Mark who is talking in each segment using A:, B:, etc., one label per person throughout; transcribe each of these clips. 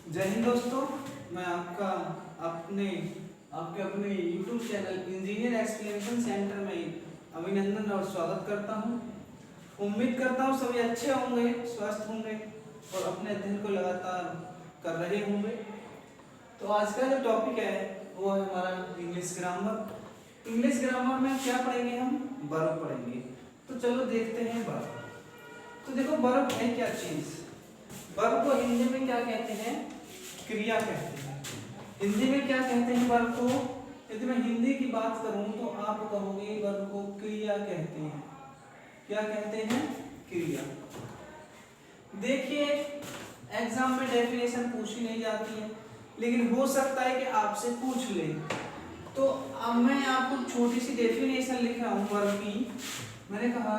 A: जय हिंद दोस्तों, मैं आपके अपने YouTube channel engineer explanation centre में अभिनंदन और स्वागत करता हूं। उम्मीद करता हूं सभी अच्छे होंगे, स्वस्थ होंगे और अपने अध्ययन को लगातार कर रहे होंगे। तो आज का जो टॉपिक है वो है हमारा इंग्लिश ग्रामर। इंग्लिश ग्रामर में क्या पढ़ेंगे हम? वर्ब पढ़ेंगे। तो चलो देखते हैं वर्ब। तो देखो वर्ब है क्या चीज। वर्ब को हिंदी में क्या कहते हैं? क्रिया कहते हैं। हिंदी में क्या कहते हैं वर्ब को? यदि मैं हिंदी की बात करूं तो आप कहोगे वर्ब को क्रिया कहते हैं। क्या कहते हैं? क्रिया। देखिए एग्जाम में डेफिनेशन पूछी नहीं जाती है, लेकिन हो सकता है कि आपसे पूछ ले। तो अब मैं आपको छोटी सी डेफिनेशन लिख रहा हूं वर्ब की। मैंने कहा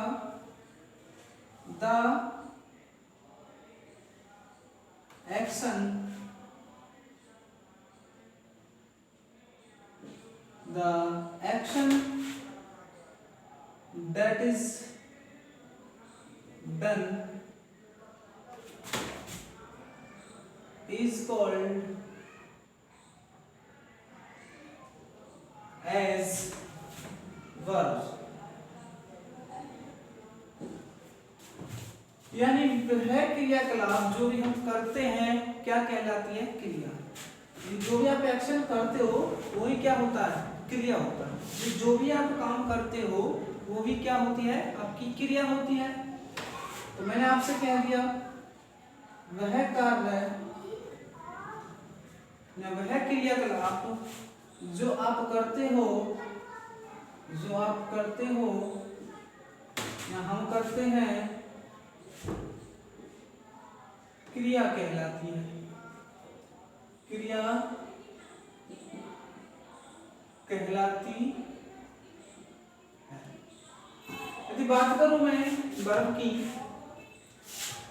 A: the action that is done is called as verb। यानी वह क्रियाकलाप जो भी हम करते हैं क्या कहलाती है? क्रिया। जो भी आप एक्शन करते हो वही क्या होता है? क्रिया होता है। जो भी आप काम करते हो वो भी क्या होती है? आपकी क्रिया होती है। तो मैंने आपसे कह दिया वह कार्य या वह क्रियाकलाप जो आप करते हो या हम करते हैं क्रिया कहलाती है। क्रिया कहलाती है। यदि बात करूं मैं वर्ब की,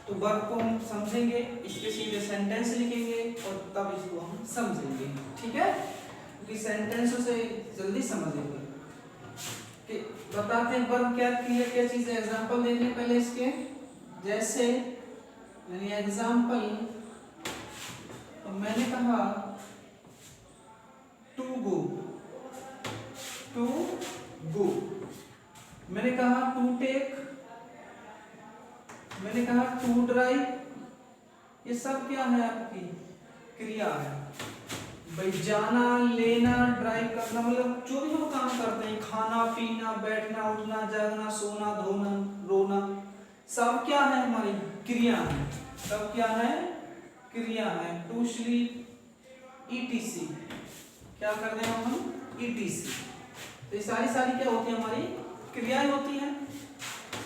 A: तो वर्ब को हम समझेंगे, इसके सीधे सेंटेंस लिखेंगे और तब इसको हम समझेंगे। ठीक है, क्योंकि सेंटेंसों से जल्दी समझेंगे। कि बताते हैं वर्ब क्या चीज है। एग्जांपल देखने पहले इसके। जैसे यानी एग्जांपल, तो मैंने कहा टू गो, मैंने कहा टू टेक, मैंने कहा टू ड्राइव। ये सब क्या है? आपकी क्रिया है। भाई जाना, लेना, ड्राइव करना, मतलब जो भी हम काम करते हैं, खाना पीना, बैठना, उठना, जागना, सोना, धोना, रोना, सब क्या है? हमारी क्रिया है। सब क्या है? क्रिया है। To sleep, ETC। क्या कर रहे हैं हम? ETC। तो ये सारी क्या होती है? हमारी क्रियाएं होती हैं।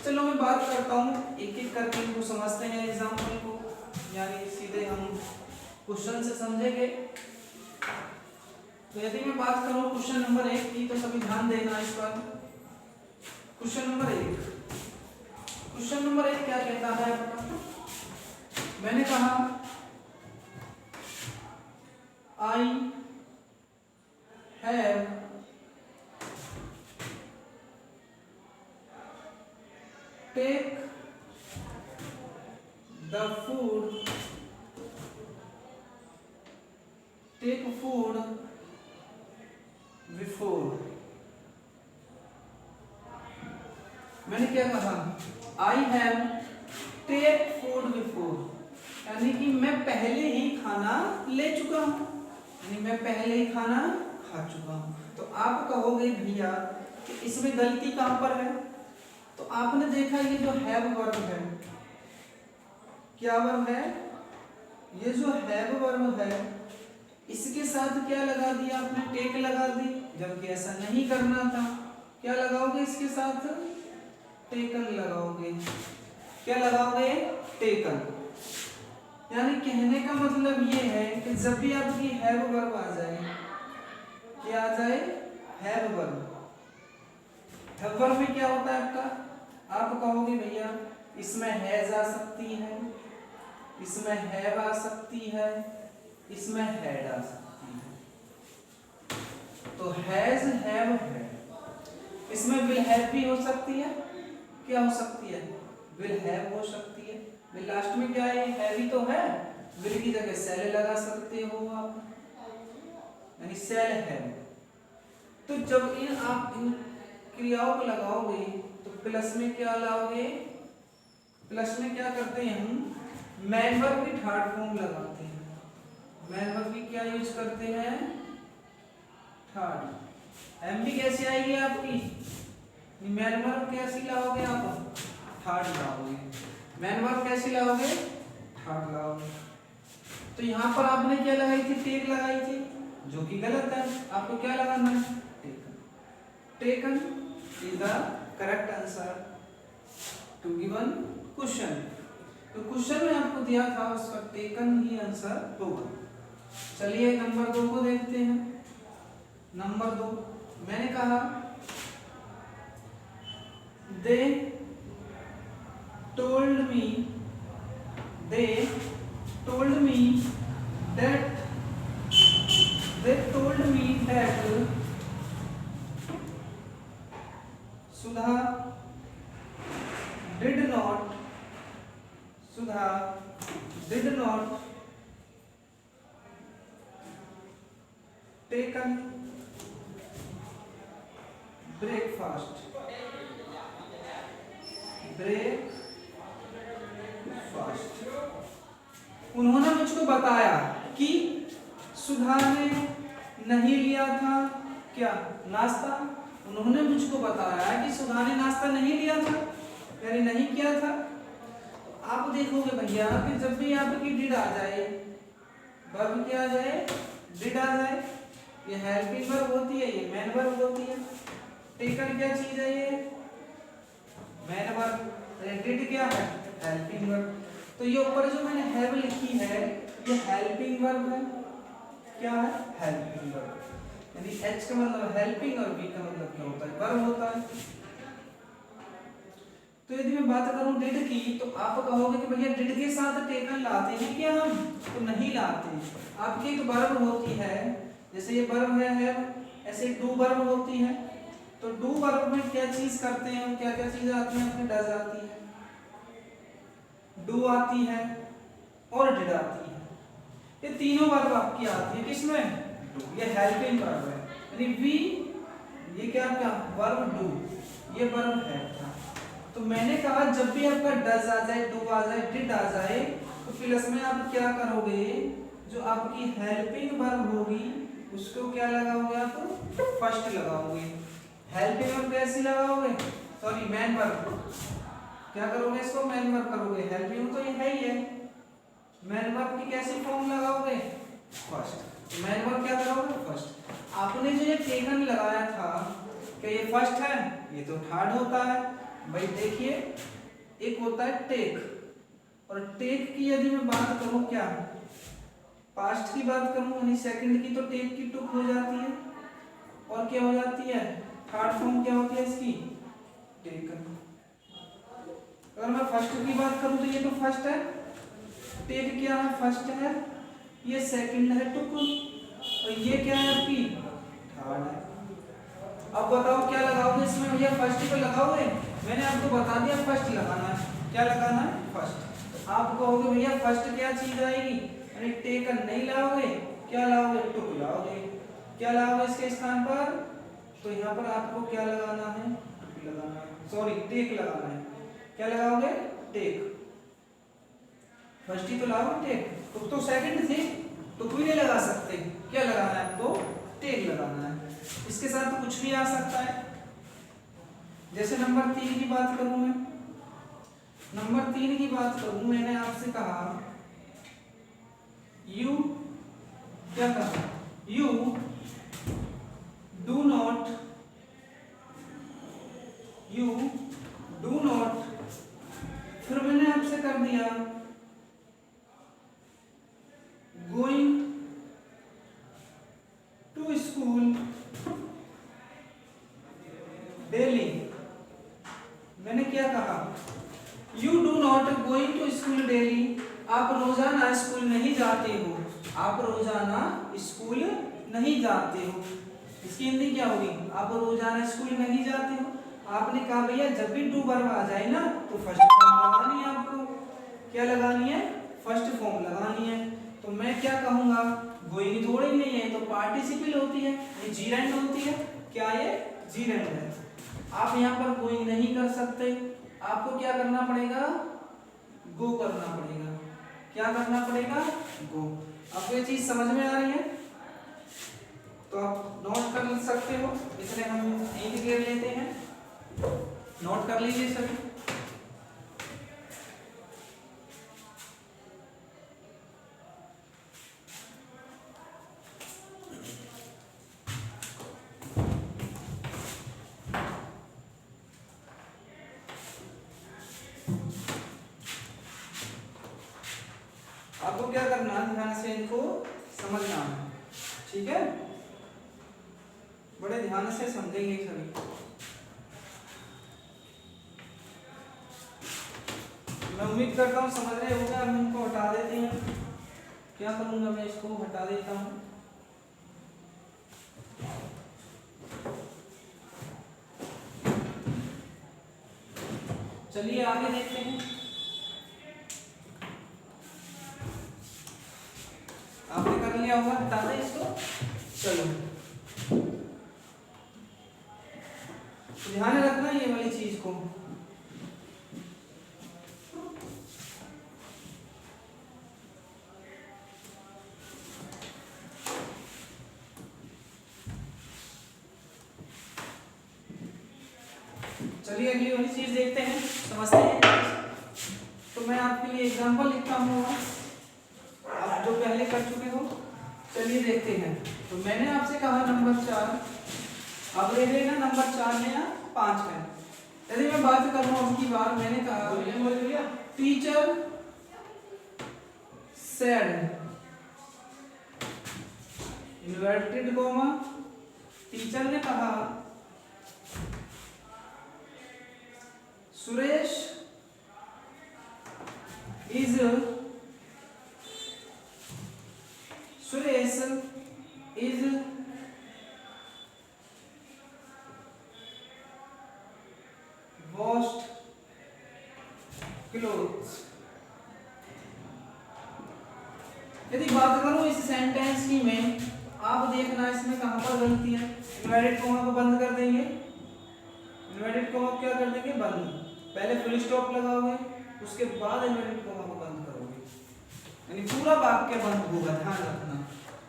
A: चलो मैं बात करता हूँ, एक एक करके इनको समझते हैं एग्जाम्पल को, यानी सीधे हम क्वेश्चन से समझेंगे। तो यदि मैं बात करूँ क्वेश्चन नंबर 1 की, तो सभी ध्यान देना इस पर। क्वेश्चन नंबर 1 क्या कहता है? मैंने कहा I have take food before। मैंने क्या कहा? I have take food before, यानी कि मैं पहले ही खाना ले चुका हूँ, यानी मैं पहले ही खाना खा चुका हूँ। तो आप कहोगे भैया कि इसमें गलती कहाँ पर है? तो आपने देखा ये जो हैव वर्ब है, क्या वर्ब है? ये जो हैव वर्ब है, इसके साथ क्या लगा दिया आपने? टेक लगा दी, जबकि ऐसा नहीं करना था। क्या लगाओगे इसके साथ? टेकन लगाओगे। क्या लगाओगे? टेकन। यानी कहने का मतलब ये है कि जब भी आपकी हैव वर्ब आ जाए, क्या आ जाए? Have verb. हैव वर्ब में क्या होता है आपका? आप कहोगे भैया इसमें हैज आ सकती है, इसमें हैव आ सकती है, इसमें हैड आ सकती है। तो हैज, हैव, है। इसमें विल हैव भी हो सकती है। क्या हो सकती है? विल हैव हो सकती है। लास्ट में क्या है? हैवी तो है, विल की जगह सेल लगा सकते हो आप, यानी सेल है। तो जब आप इन क्रियाओं को लगाओगे तो प्लस में क्या लाओगे, प्लस में क्या करते हैं हम, मैन वर्ब की थर्ड फॉर्म लगाते हैं। मैन वर्ब की क्या यूज करते हैं, थर्ड। एम भी कैसे आएगी आपकी, मैन वर्ब कैसी लाओगे आप, थर्ड लाओगे। मैन वर्ब कैसी लाओगे, थर्ड लाओगे। तो यहाँ पर आपने क्या लगाई थी, टेक लगाई थी, जो कि गलत है। आपको क्या लगाना है, taken. Taken is the correct answer to given question. तो क्वेश्चन में आपको दिया था उसका टेकन ही आंसर होगा। चलिए नंबर 2 को देखते हैं। नंबर 2 मैंने कहा दे told me that Sudha did not taken breakfast। उन्होंने मुझको बताया कि सुधा ने नहीं लिया था क्या, नाश्ता। उन्होंने मुझको बताया कि सुधा ने नाश्ता नहीं लिया था, यानी नहीं किया था। तो आप देखोगे भैया कि जब भी आपकी डिड आ जाए, वर्ब क्या आ जाए, डिड आ जाए, ये हेल्पिंग वर्ब होती है, ये मेन वर्ब होती है। टेकन क्या चीज है, ये मेन वर्ब। डिड क्या है, हेल्पिंग वर्ब। तो ये ऊपर जो मैंने हैव लिखी है ये हेल्पिंग वर्ब है। क्या है, हेल्पिंग वर्ब। यानी एच का मतलब हेल्पिंग और बी का मतलब क्या होता है, वर्ब होता है। तो यदि मैं बात करूं डिड की, तो आप कहोगे कि भैया डिड के साथ टेकन लाते हैं क्या हम, तो नहीं लाते। आपकी एक वर्ब होती है, जैसे ये वर्ब है हैव, ऐसे डू वर्ब होती है। तो डू वर्ब में क्या चीज करते हैं, क्या क्या चीज आती है, अपनी डज आती है, डू आती है और डिड आती है। ये तीनों वर्ब आपकी आती है किसमें, डू। ये हेल्पिंग वर्ब है, यानी वी, ये क्या आपका वर्ब डू, ये वर्ब है। तो मैंने कहा जब भी आपका डज आ जाए, डू आ जाए, डिड आ जाए, तो प्लस में आप क्या करोगे, जो आपकी हेल्पिंग वर्ब होगी उसको क्या लगाओगे, आप फर्स्ट लगाओगे। हेल्पिंग वर्ब कैसी लगाओगे, सॉरी मेन वर्ब, क्या करोगे इसको, मेन वर्ब करोगे। हेल्पिंग तो ये है ही है, मेन वर्ब की कैसी फॉर्म लगाओगे, फर्स्ट। मेन वर्ब क्या करोगे, फर्स्ट। आपने जो ये टेकन लगाया था, क्या ये फर्स्ट है, ये तो थर्ड होता है भाई। देखिए एक होता है टेक, और टेक की यदि मैं बात करूं, क्या पास्ट की बात करूं यानी सेकंड की, तो टेक की टुक हो जाती है, और क्या हो जाती है, थर्ड फॉर्म क्या होती है इसकी, टेकन। अगर मैं फर्स्ट की बात करूं तो ये तो फर्स्ट है, टेक क्या है, फर्स्ट है, ये सेकंड है टुक, और ये क्या है आपकी, थर्ड है। अब बताओ क्या लगाओगे इसमें, भैया फर्स्ट को लगाओगे, मैंने आपको बता दिया फर्स्ट लगाना है। क्या लगाना है, फर्स्ट। आप कहोगे भैया फर्स्ट क्या चीज आएगी, यानी टेकन नहीं लाओगे, क्या लाओगे, टुक लाओगे। क्या लाओगे इसके स्थान पर, तो यहाँ पर आपको क्या लगाना है, टुक लगाना है, सॉरी टेक लगाना है। क्या लगाओगे, टेक। फर्स्ट ही तो लाओगे टेक, टुक तो सेकंड थी, टुक भी नहीं लगा सकते। क्या लगाना है आपको, टेक लगाना है। इसके साथ तो कुछ भी आ सकता है। जैसे नंबर 3 की बात करूं मैं, नंबर 3 की बात करूं, मैंने आपसे कहा यू, क्या कहा, you do not, you do not, फिर मैंने आपसे कर दिया गोइंग टू स्कूल डेली। मैंने क्या कहा, you do not going to school daily, आप रोजाना स्कूल नहीं जाते हो, आप रोजाना स्कूल नहीं जाते हो। इसकी हिंदी क्या होगी, आप रोजाना स्कूल नहीं जाते हो। आपने कहा भैया जब भी डू वर्ब आ जाए ना, तो फर्स्ट फॉर्म लगानी है आपको। क्या लगानी है, फर्स्ट फॉर्म लगानी है, तो मैं क्या कहूंगा, गोइंग थोड़ी नहीं है, तो पार्टिसिपल होती है, ये जीरेंड होती है। क्या ये जीरेंड है। आप यहाँ पर गोइंग नहीं कर सकते, आपको क्या करना पड़ेगा, गो करना पड़ेगा। क्या करना पड़ेगा, गो। आपको ये चीज समझ में आ रही है तो आप नोट कर सकते हो, इसलिए हम एक क्लियर लेते हैं, नोट कर लीजिए सभी। आपको क्या करना है, ध्यान से इनको समझना है, ठीक है, बड़े ध्यान से समझेंगे सभी। मैं उम्मीद करता हूँ समझ रहे होंगे। हम इनको हटा देते हैं, क्या करूंगा मैं, इसको हटा देता हूँ। चलिए आगे देखते हैं। आपने कर लिया होगा, हटा दें इसको। चलो ध्यान रखना ये वाली चीज को। चलिए अगली वाली चीज देखते हैं, समझते हैं। तो मैं आपके लिए एग्जांपल लिखता हूँ, आप जो पहले कर चुके हो। चलिए देखते हैं। तो मैंने आपसे कहा नंबर 4, अब ले लेना नंबर 4 में या 5 है। यदि मैं बात कर रहा हूँ अब की बार, मैंने कहा teacher said, inverted comma, teacher ने कहा सुरेश इज washed clothes। यदि बात करूं इस सेंटेंस की में, आप देखना इसमें कहां पर गलती है। इन्वर्टेड कॉमा को बंद कर देंगे, इन्वर्टेड कॉमा को क्या कर देंगे, बंद। पहले फुल स्टॉप लगाओगे, उसके बाद इन्वर्टेड कॉमा को बंद करोगे, यानी पूरा वाक्य बंद होगा, ध्यान रखना।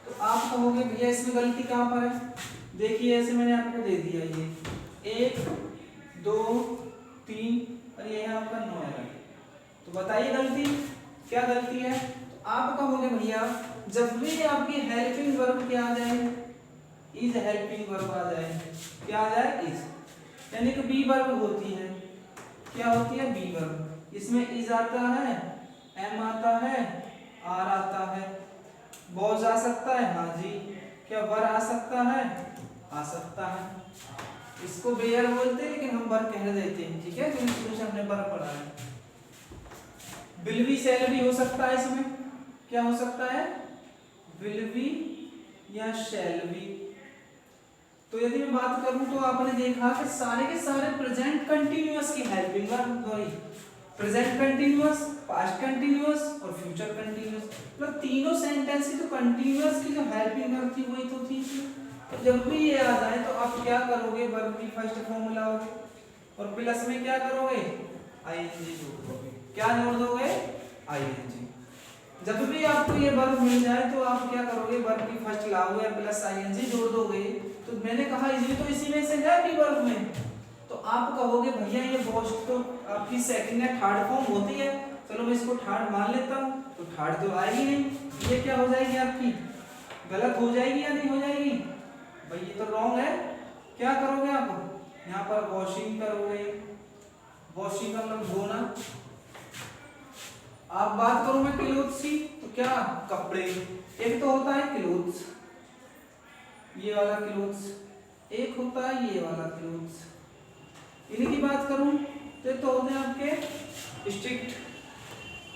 A: तो आप कहोगे भैया इसमें गलती कहां पर है। देखिए ऐसे मैंने आपको दे दिया, ये 1 2 3 और ये है आपका 9 है। तो बताइए गलती क्या गलती है। तो आप कहोगे भैया जब भी आपकी हेल्पिंग वर्ब क्या आ जाए, इज हेल्पिंग वर्ब आ जाए, क्या आ जाए, इज, यानी कि बी वर्ब होती है। क्या होती है, बी वर्ब। इसमें इज आता है, एम आता है, आर आता है, वॉज आ सकता है, हाँ जी, क्या वर आ सकता है, आ सकता है। इसको बेयर बोलते हैं लेकिन हम वर कह देते हैं, ठीक है, क्योंकि शुरू से हमने वर पढ़ा है। विल बी शैल बी हो सकता है, इसमें क्या हो सकता है, विल बी या शैल बी। तो यदि मैं बात करूं तो आपने देखा कि सारे के सारे प्रेजेंट कंटीन्यूअस की helping verb, sorry present continuous, past continuous और फ्यूचर कंटीन्यूअस, मतलब तीनों सेंटेंस की तो कंटीन्यूअस की जो हेल्पिंग वर्ब थी वही तो थी। तो जब भी ये आ जाए तो आप क्या करोगे, वर्ब की फर्स्ट फॉर्म लाओगे और प्लस में क्या करोगे, आईएनजी जोड़ दोगे। क्या जोड़ दोगे, आईएनजी। जब भी आपको ये वर्ब मिल जाए तो आप क्या करोगे, वर्ब की फर्स्ट लाओगे प्लस आईएनजी जोड़ दोगे। तो मैंने कहा ये तो इसी में से है भी वर्ब में, तो आप कहोगे भैया ये वॉश तो आपकी सेकंड या थर्ड फॉर्म होती है, चलो मैं इसको थर्ड मान लेता हूँ, तो थर्ड तो आएगी नहीं, ये क्या हो जाएगी आपकी, गलत हो जाएगी या नहीं हो जाएगी, भाई ये तो रॉन्ग है। क्या करोगे आप, यहाँ पर वॉशिंग करोगे, वॉशिंग का मतलब धोना। आप बात करो मैं क्लोथ्स की, तो क्या कपड़े, एक तो होता है क्लोथ्स, ये वाला क्लोथ्स, एक होता है ये वाला क्लोथ्स। इन्हीं की बात करूं तो होते हैं आपके स्ट्रिक्ट,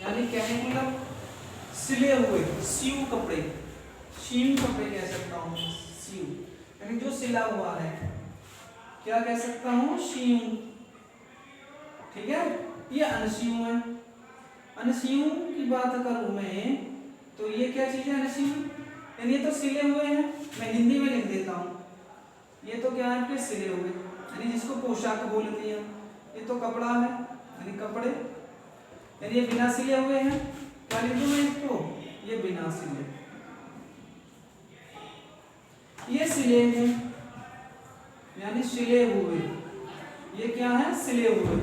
A: यानी कहने का मतलब सिले हुए, सीव कपड़े, सीव कपड़े कह सकता हूं, सीव यानी जो सिला हुआ है, क्या कह सकता हूं, सीव, ठीक है। ये अनसीव है, अनसियूं की बात करूं मैं तो ये क्या चीज है अनसियूं, यानी ये तो सिले हुए हैं, मैं हिंदी में लिख देता हूँ, ये तो क्या है कि सिले हुए, यानी जिसको पोशाक बोलते हैं, ये तो कपड़ा है यानी कपड़े, यानी ये बिना सिले हुए हैं, क्या लिखूं मैं इसको, ये बिना सिले, ये सिले हैं यानी सिले हुए, ये क्या है सिले हुए,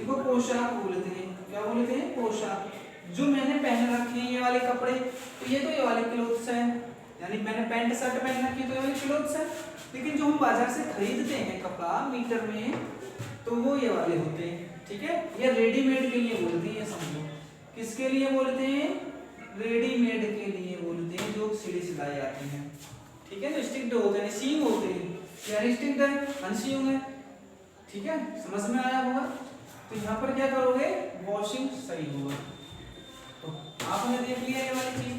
A: इनको पोशाक बोलते हैं, क्या बोलते हैं पोशाक। जो मैंने पहन रखे हैं ये वाले कपड़े, तो ये वाले क्लोथ्स हैं, यानी मैंने पैंट शर्ट पहन रखी है तो ये वाले क्लोथ्स हैं, लेकिन जो हम बाजार से खरीदते हैं कपड़ा मीटर में तो वो ये वाले होते हैं, ठीक है। ये रेडीमेड के लिए बोलते हैं, ये समझो किसके लिए बोलते हैं, रेडीमेड के लिए बोलते हैं, जो सिले सिलाई आती हैं, ठीक है। जो स्टिक्ड होते हैं सीम होते हैं, यानी स्टिक्ड है अनसीम है, ठीक है, समझ में आया होगा। तो यहाँ पर क्या करोगे, वॉशिंग सही होगा। तो आपने देख लिया ये वाली चीज।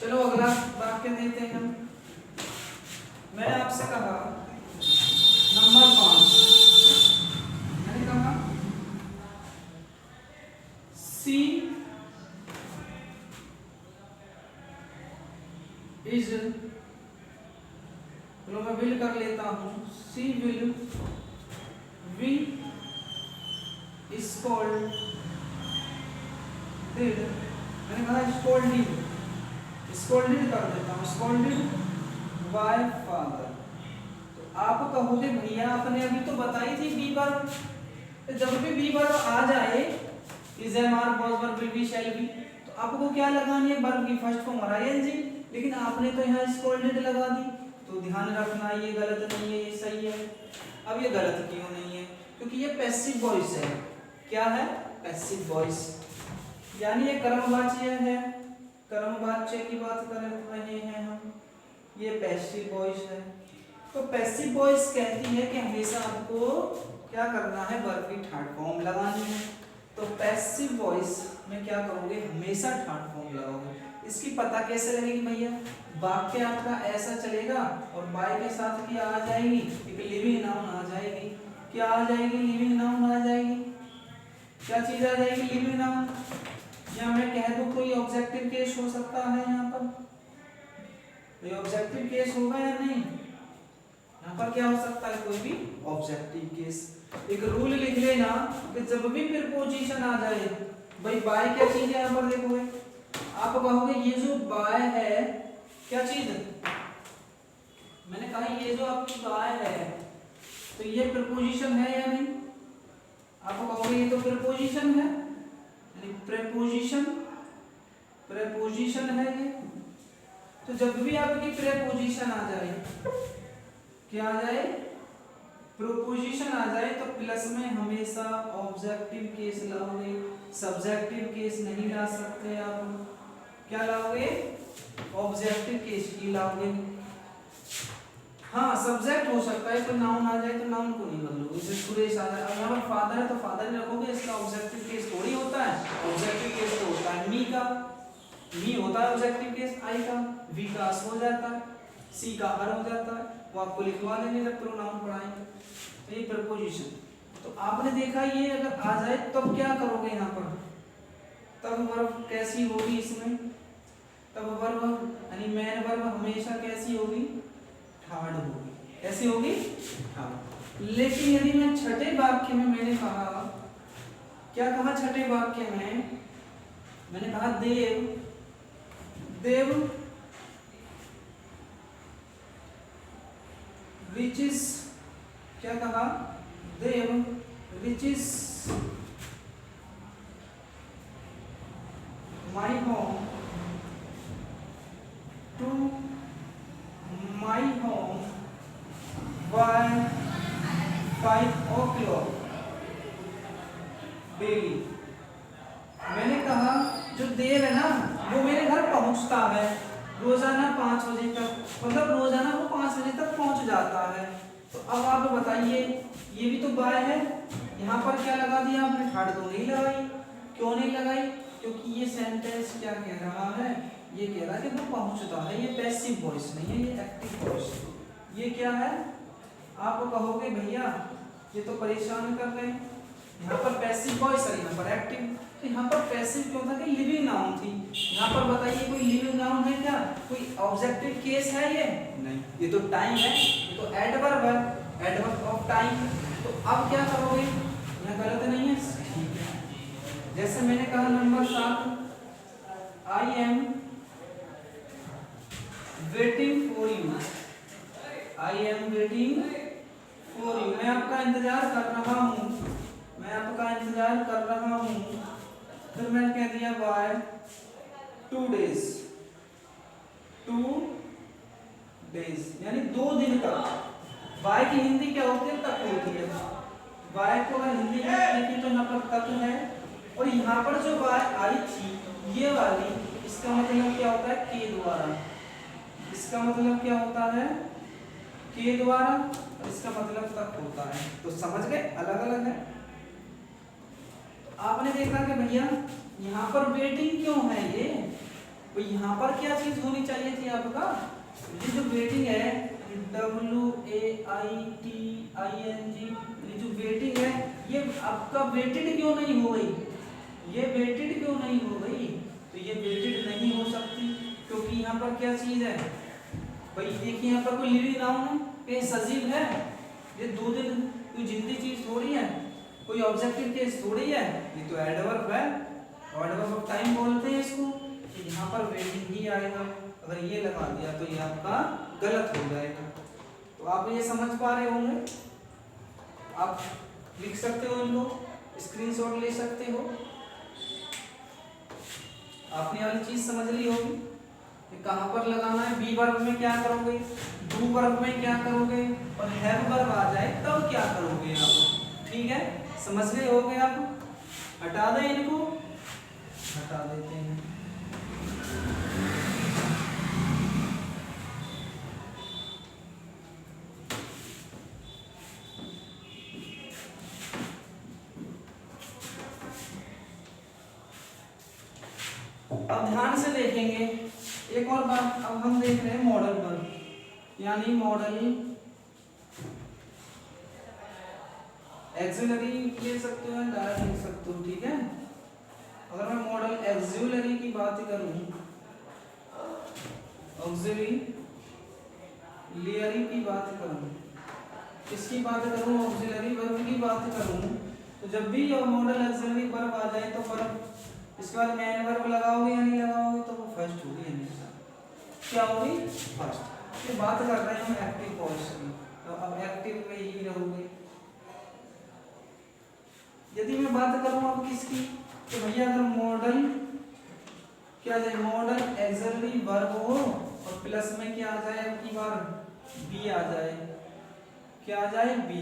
A: चलो अगला वाक्य देते हैं हम। मैंने आपसे कहा नंबर 5, मैंने कहा सी इज, चलो मैं विल कर लेता हूँ, सी विल बी स्कॉल्ड डिड, मैंने कहा स्कॉल्डेड, स्कॉल्डेड कर देता हूँ, स्कॉल्डेड बाय फादर। तो आप कहोगे भैया आपने अभी तो बताई थी बी वर्ब, जब भी बी वर्ब आ जाए is am are was verb will be shall be, तो आपको क्या लगानी है, वर्ब की फर्स्ट फॉर्म और आईएनजी, लेकिन आपने तो यहाँ स्कॉल्डेड लगा दी, तो ध्यान रखना ये गलत नहीं है, ये सही है। अब ये गलत क्यों नहीं है, क्योंकि ये पैसिव वॉइस है। क्या है, पैसिव वॉइस, यानी ये कर्मवाच्य है, कर्मवाच्य की बात कर रहे हैं हम, ये पैसिव वॉइस है। तो पैसिव वॉइस कहती है कि हमेशा आपको क्या करना है, वर्ब की थर्ड फॉर्म लगानी है। तो पैसिव वॉइस में क्या करोगे, हमेशा थर्ड फॉर्म लगाओगे। इसकी पता कैसे लगेगी भैया, वाक्य आपका ऐसा चलेगा और बाय के साथ क्या आ जाएगी, एक लिविंग नाउन आ जाएगी। क्या आ जाएगी, लिविंग नाउन आ जाएगी। क्या चीज आ जाएगी, लिविंग नाउन। या मैं कह दूं कोई ऑब्जेक्टिव केस हो सकता है, यहाँ पर कोई ऑब्जेक्टिव केस होगा या नहीं, यहाँ पर क्या हो सकता है, कोई भी ऑब्जेक्टिव केस। एक रूल लिख लेना कि जब भी प्रीपोजिशन आ जाए, भाई बाय क्या चीज है, यहाँ पर देखोगे आप कहोगे ये जो बाय है क्या चीज, मैंने कहा ये जो आपकी बाय है तो ये प्रीपोजिशन है या नहीं, आप कहोगे ये तो प्रीपोजिशन है, यानी प्रीपोजिशन, प्रीपोजिशन है ये। तो जब भी आपकी प्रीपोजिशन आ जाए, क्या आ जाए, प्रीपोजिशन आ जाए, तो प्लस में हमेशा ऑब्जेक्टिव केस लाओगे, सब्जेक्टिव केस नहीं ला सकते आप। क्या लाओगे, ऑब्जेक्टिव केस ही लाओगे। हाँ सब्जेक्ट हो सकता है, तो नाउन आ जाए तो नाउन को नहीं बदलोगे, जैसे सुरेश आ जाए, अब यहाँ पर फादर है तो फादर ही रखोगे, इसका ऑब्जेक्टिव केस थोड़ी होता है। ऑब्जेक्टिव केस तो होता है मी का, मी होता है ऑब्जेक्टिव केस, आई का वी का अस हो जाता है, सी का हर हो जाता है, वो आपको लिखवा देंगे जब प्रोनाउन पढ़ाएंगे। तो ये प्रपोजिशन, तो आपने देखा ये अगर आ जाए तब क्या करोगे यहाँ पर, तब वर्ब कैसी होगी इसमें, तब वर्ब यानी मेन वर्ब हमेशा कैसी होगी, थर्ड होगी। कैसी होगी, थर्ड। लेकिन यदि मैं छठे वाक्य में मैंने कहा, क्या कहा छठे वाक्य में, मैंने कहा देव, देव रिचेस, क्या कहा, they reaches my home to my home by 5 o'clock daily. मैंने कहा जो देव है ना वो मेरे घर पहुंचता है रोजाना 5 बजे तक, मतलब रोजाना वो 5 बजे तक पहुंच जाता है। तो अब आप बताइए, ये भी तो बाय है, यहाँ पर क्या लगा दिया आपने, थर्ड तो नहीं लगाई। क्यों नहीं लगाई, क्योंकि ये सेंटेंस क्या कह रहा है, ये कह रहा है कि वो पहुंचता है, ये पैसिव वॉइस नहीं है, ये एक्टिव वॉइस। ये क्या है, आप कहोगे भैया ये तो परेशान कर रहे हैं, यहाँ पर पैसिव वॉइस है, यहाँ पर एक्टिव। तो यहाँ पर पैसिव क्यों था कि लिविंग नाउन थी। यहाँ पर बताइए कोई लिविंग नाउन है क्या, कोई ऑब्जेक्टिव केस है ये नहीं, ये तो टाइम है, ये तो एडवर्ब है, एडवर्ब ऑफ टाइम। तो अब क्या करोगे, यहाँ गलत नहीं है, ठीक है। जैसे मैंने कहा number 7, I am waiting for you, I am waiting for you, मैं आपका इंतजार कर रहा हूँ, मैं आपका इंतजार कर रहा हूँ। फिर मैंने कह दिया बाय 2 days, 2 days यानी 2 दिन का। बाय की हिंदी क्या होती है, तक होती है। बाय को अगर हिंदी में लिखें तो यहाँ पर तक है, और यहाँ पर जो बाय आई थी ये वाली, इसका मतलब क्या होता है, के द्वारा, इसका मतलब क्या होता है, के द्वारा, और इसका मतलब तक होता है। तो समझ गए, अलग अलग है। आपने देखा कि भैया यहाँ पर वेटिंग क्यों है ये, तो यहाँ पर क्या चीज होनी चाहिए थी आपका, ये जो वेटिंग है WAITING, ये जो वेटिंग है ये आपका वेटेड क्यों नहीं हो गई, ये वेटेड क्यों नहीं हो गई, तो ये वेटेड नहीं हो सकती क्योंकि यहाँ पर क्या चीज है भाई, देखिए यहाँ पर कोई लिविंग नाउन है, ये सजीव है, ये 2 दिन कोई जिंदी चीज थोड़ी है, कोई ऑब्जेक्टिव केस थोड़ी है, ये तो एडवर्ब है, एडवर्ब ऑफ टाइम बोलते हैं इसको। तो यहाँ पर वेटिंग ही आएगा, अगर ये लगा दिया तो ये आपका गलत हो जाएगा। तो आप ये समझ पा रहे होंगे, आप लिख सकते हो, इनको स्क्रीनशॉट ले सकते हो। आपने वाली चीज समझ ली होगी कहाँ पर लगाना है, बी वर्ब में क्या करोगे, डू वर्ब में क्या करोगे, और हैव वर्ब आ जाए तब क्या करोगे आप, ठीक है, समझ गए होगे आप। हटा दें इनको, हटा देते हैं। अब ध्यान से देखेंगे एक और बात, अब हम देख रहे हैं मॉडल वर्ब, यानी मॉडल एक्सिलरी ले सकते हो, डायरेक्ट लिख सकते हो, ठीक है। अगर मैं मॉडल एक्सिलरी की बात करूं, ऑक्सिलरी लेयरी की बात करूं, किसकी बात करूं, ऑक्सिलरी वर्ब की बात करूं, तो जब भी मॉडल एक्सिलरी वर्ब आ जाए तो वर्ब इसके बाद मेन वर्ब लगाओगे या नहीं लगाओगे, तो वो फर्स्ट होगी हमेशा, क्या होगी, फर्स्ट। ये बात कर रहे हैं हम एक्टिव वॉइस की, तो अब एक्टिव में ही रहोगे। यदि मैं बात करूं अब किसकी, तो भैया अगर मॉडल क्या जाए, मॉडल एक्सिलरी वर्ब हो और प्लस में क्या आ जाए, आपकी बार बी आ जाए, क्या आ जाए, बी,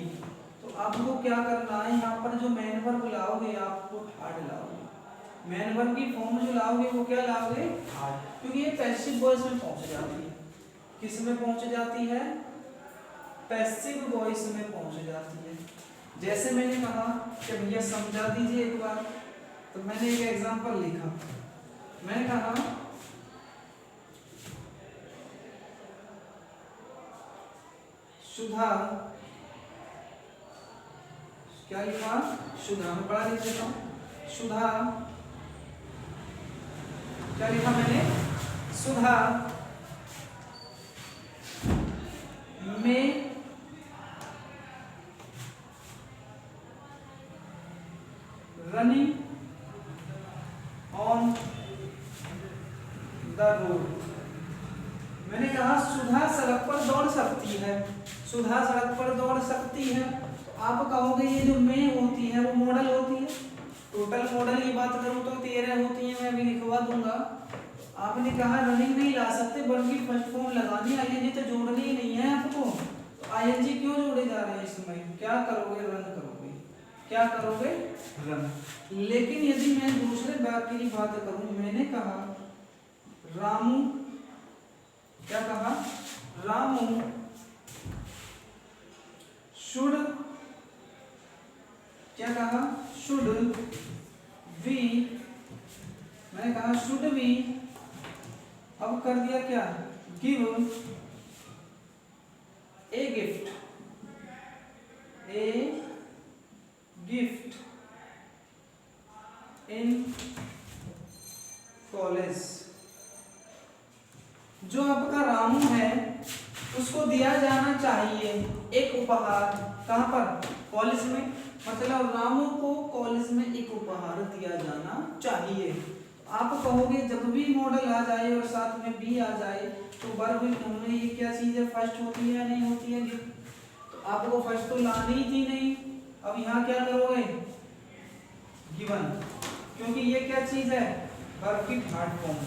A: तो आपको क्या करना है, यहाँ पर जो मेन वर्ब लाओगे आपको हार्ड लाओगे, मेन वर्ब की फॉर्म जो लाओगे वो क्या लाओगे, हार्ड, क्योंकि ये पैसिव वॉइस में पहुंच जाती है, किस में पहुंच जाती है, पैसिव वॉइस में पहुंच जाती है। जैसे मैंने कहा कि भैया समझा दीजिए एक बार, तो मैंने एक एग्जांपल लिखा, मैंने कहा सुधा, क्या लिखा, सुधा, मैं पढ़ा लिख देता हूं, सुधा, क्या लिखा मैंने, सुधा में रनिंग ऑन द रोड, मैंने कहा सुधा सड़क पर दौड़ सकती है, सुधा सड़क पर दौड़ सकती है, तो आप कहोगे ये जो में होती है वो मॉडल होती है, टोटल मॉडल की बात करूं तो 13 होती है, मैं अभी लिखवा दूंगा। आपने कहा रनिंग नहीं ला सकते बल्कि फर्स्ट फॉर्म लगानी, आईएनजी तो जोड़नी ही नहीं है आपको, तो आईएनजी क्यों जोड़े जा रहे हैं इसमें, क्या करोगे, रन करोगे, क्या करोगे, रन। लेकिन यदि मैं दूसरे वाक्य की बात करूं, मैंने कहा रामू, क्या कहा, रामू शुड, क्या कहा, शुड वी, मैंने कहा शुड वी, अब कर दिया क्या, give a gift, a gift, in college. जो आपका रामू है उसको दिया जाना चाहिए एक उपहार। कहाँ पर? कॉलेज में। मतलब रामू को कॉलेज में एक उपहार दिया जाना चाहिए। आप कहोगे जब भी मॉडल आ जाए और साथ में बी आ जाए तो वर्ब में ये क्या चीज है, फर्स्ट होती है या नहीं होती है? तो आपको फर्स्ट तो लानी थी नहीं। अब यहाँ क्या करोगे? गिवन, क्योंकि ये क्या चीज है? वर्ब की थर्ड फॉर्म।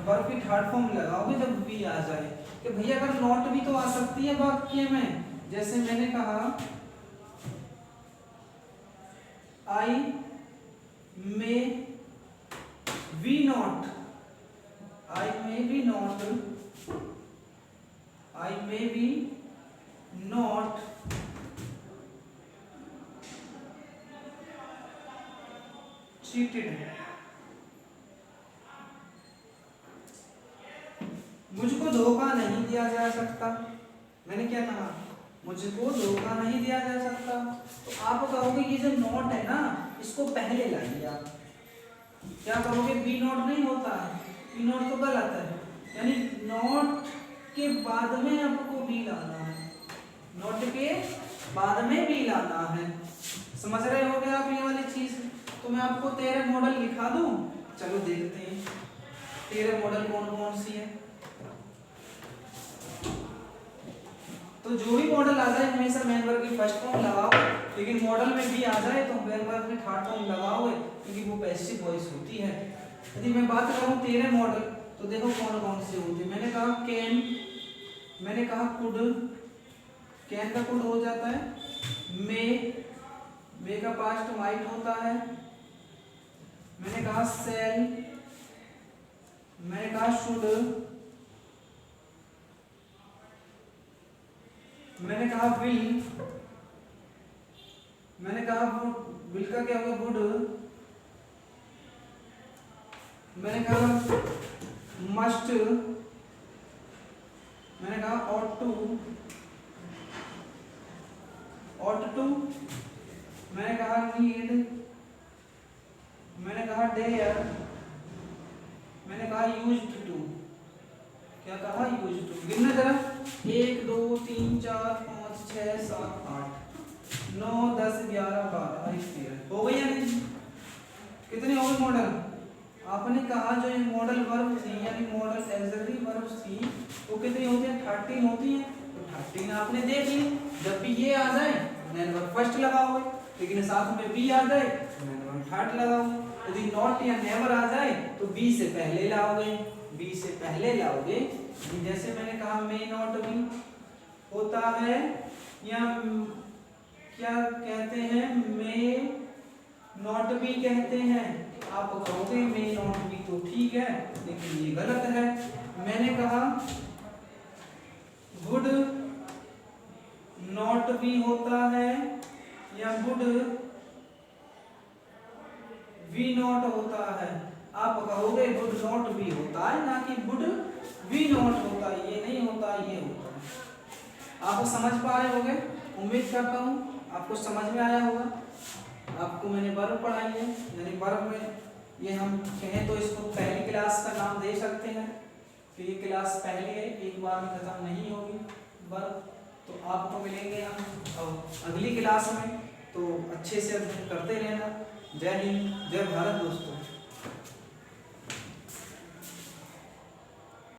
A: वर्ब की थर्ड फॉर्म लगाओगे जब बी आ जाए। कि भैया अगर नॉट भी तो आ सकती है वाक्य में, जैसे मैंने कहा I may we not, I may be not, I may be not cheated. मुझको धोखा नहीं दिया जा सकता। मैंने क्या कहा? मुझको धोखा नहीं दिया जा सकता। तो आप कहोगे ये जो नॉट है ना इसको पहले लाइए आप। क्या कहोगे? बी नॉट नहीं होता है, बी नॉट तो गलत है, यानी नॉट के बाद में आपको बी लाना है, नॉट के बाद में बी लाना है। समझ रहे होगे आप ये वाली चीज? तो मैं आपको 13 मॉडल लिखा दूं, चलो देखते हैं 13 मॉडल कौन कौन सी है। तो जो भी मॉडल आ जाए हमेशा मेन वर्ब की फर्स्ट फॉर्म लगाओ, लेकिन मॉडल में भी आ जाए तो मेन वर्ब की थर्ड फॉर्म लगाओगे क्योंकि वो पैसिव वॉइस होती है। यदि मैं बात करूं 13 मॉडल तो देखो कौन कौन से होंगे। मैंने कहा कैन, मैंने कहा कुड, कैन का कुड हो जाता है। मे का पास्ट माइट होता है। मैंने कहा सेल, मैंने कहा शुड, मैंने कहा विल, मैंने कहा विल का क्या होगा? वुड। मैंने कहा मस्ट, मैंने कहा ought to, ought to, मैंने कहा need, मैंने कहा dare, मैंने कहा used to। क्या कहा? used to। गिनना जरा 1 2 3 4 5 6 7 8 9 10 11 12 13 हो गई या नहीं? कितने हो गए मॉडल? आपने कहा जो ये मॉडल वर्ब थी यानी मॉडल ऑक्सिलरी वर्ब थी वो कितनी होती है? 13 होती है। तो 13 आपने देख ली। जब भी ये आ जाए मेन वर्ब फर्स्ट लगाओगे, लेकिन साथ में बी आ जाए मेन वर्ब थर्ड लगाओगे। यदि नॉट या नेवर आ जाए तो बी से पहले लाओगे, बी से पहले लाओगे। जैसे मैंने कहा मे नॉट बी होता है या क्या कहते हैं? मे नॉट बी कहते हैं। आप कहोगे मे नॉट बी तो ठीक है, लेकिन ये गलत है। मैंने कहा वुड नॉट बी होता है या वुड वी नॉट होता है। आप कहोगे वुड नॉट बी होता है, ना कि वुड वी नॉट होता है। ये नहीं होता, ये होता है। आप समझ पा रहे होगे? उम्मीद करता हूँ आपको समझ में आया होगा। आपको मैंने वर्ब पढ़ाई है, यानी वर्ब में ये हम कहें तो इसको पहली क्लास का नाम दे सकते हैं कि ये क्लास पहली है, एक बार में खत्म नहीं होगी वर्ब। तो आपको मिलेंगे हम अगली क्लास में, तो अच्छे से अध्ययन करते रहना। जय हिंद, जय भारत दोस्तों।